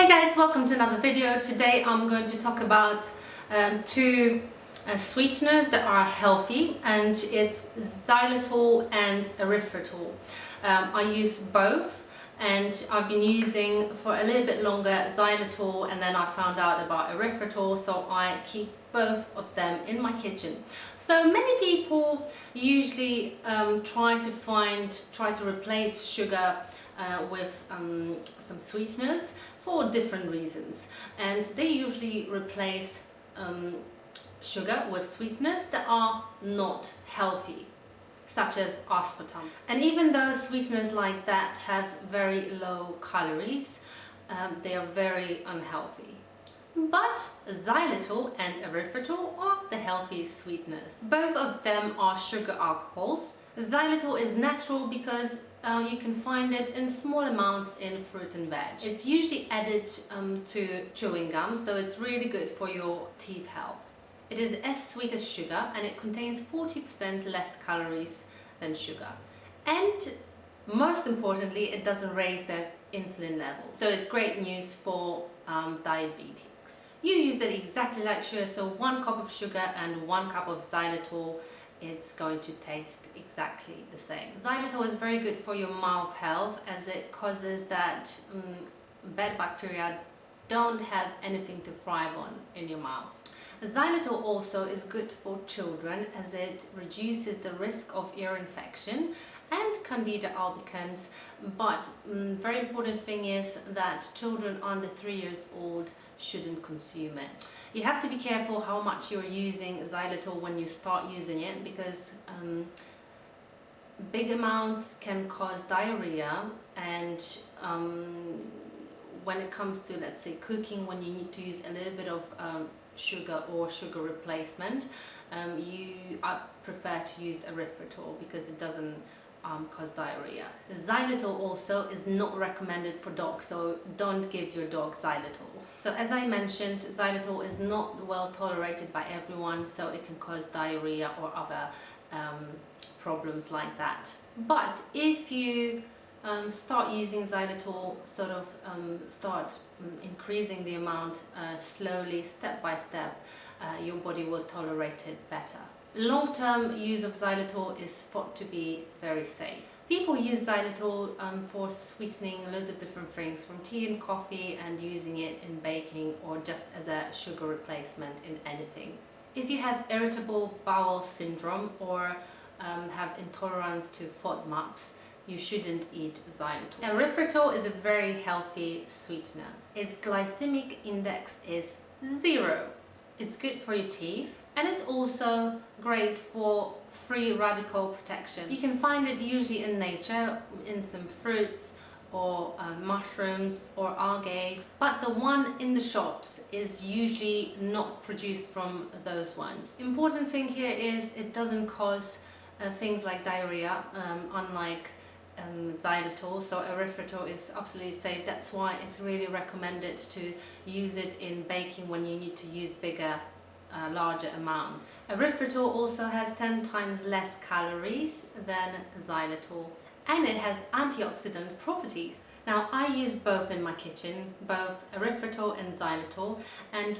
Hey guys, welcome to another video. Today I'm going to talk about two sweeteners that are healthy, and it's xylitol and erythritol. I use both, and I've been using for a little bit longer xylitol, and then I found out about erythritol, so I keep both of them in my kitchen. So many people usually try to replace sugar with some sweeteners for different reasons, and they usually replace sugar with sweeteners that are not healthy, such as aspartame. And even though sweeteners like that have very low calories, they are very unhealthy. But xylitol and erythritol are the healthiest sweeteners. Both of them are sugar alcohols. Xylitol is natural because you can find it in small amounts in fruit and veg. It's usually added to chewing gum, so it's really good for your teeth health. It is as sweet as sugar, and it contains 40% less calories than sugar. And most importantly, it doesn't raise the insulin level. So it's great news for diabetics. You use it exactly like sugar, so 1 cup of sugar and 1 cup of xylitol, it's going to taste exactly the same. Xylitol is very good for your mouth health, as it causes that bad bacteria don't have anything to thrive on in your mouth. Xylitol also is good for children, as it reduces the risk of ear infection and Candida albicans, but very important thing is that children under 3 years old shouldn't consume it. You have to be careful how much you're using xylitol when you start using it, because big amounts can cause diarrhea, and when it comes to, let's say, cooking, when you need to use a little bit of sugar or sugar replacement, I prefer to use erythritol because it doesn't cause diarrhea. Xylitol also is not recommended for dogs, so don't give your dog xylitol. So as I mentioned, xylitol is not well tolerated by everyone, so it can cause diarrhea or other problems like that. But if you start using xylitol, start increasing the amount slowly, step by step, your body will tolerate it better. Long-term use of xylitol is thought to be very safe. People use xylitol for sweetening loads of different things, from tea and coffee, and using it in baking or just as a sugar replacement in anything. If you have irritable bowel syndrome or have intolerance to FODMAPs, you shouldn't eat xylitol. Erythritol is a very healthy sweetener. Its glycemic index is 0. It's good for your teeth, and it's also great for free radical protection. You can find it usually in nature, in some fruits or mushrooms or algae, but the one in the shops is usually not produced from those ones. Important thing here is it doesn't cause things like diarrhea, unlike xylitol. So erythritol is absolutely safe. That's why it's really recommended to use it in baking when you need to use bigger, larger amounts. Erythritol also has 10 times less calories than xylitol, and it has antioxidant properties. Now, I use both in my kitchen, both erythritol and xylitol, and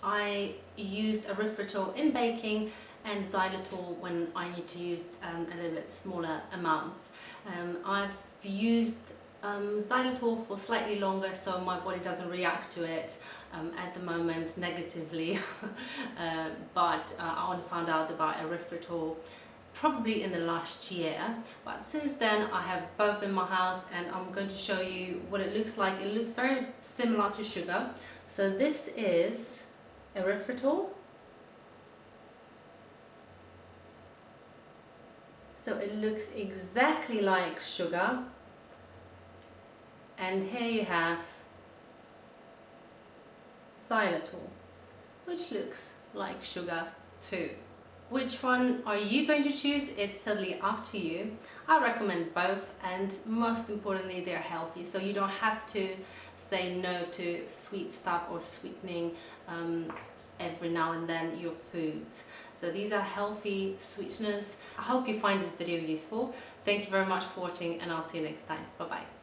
I use erythritol in baking and xylitol when I need to use a little bit smaller amounts. I've used xylitol for slightly longer, so my body doesn't react to it at the moment negatively, but I only found out about erythritol probably in the last year. But since then I have both in my house, and I'm going to show you what it looks like. It looks very similar to sugar. So this is erythritol. So it looks exactly like sugar, and here you have xylitol, which looks like sugar too. Which one are you going to choose? It's totally up to you. I recommend both, and most importantly, they're healthy, so you don't have to say no to sweet stuff or sweetening every now and then your foods. So these are healthy sweeteners. I hope you find this video useful. Thank you very much for watching, and I'll see you next time. Bye bye.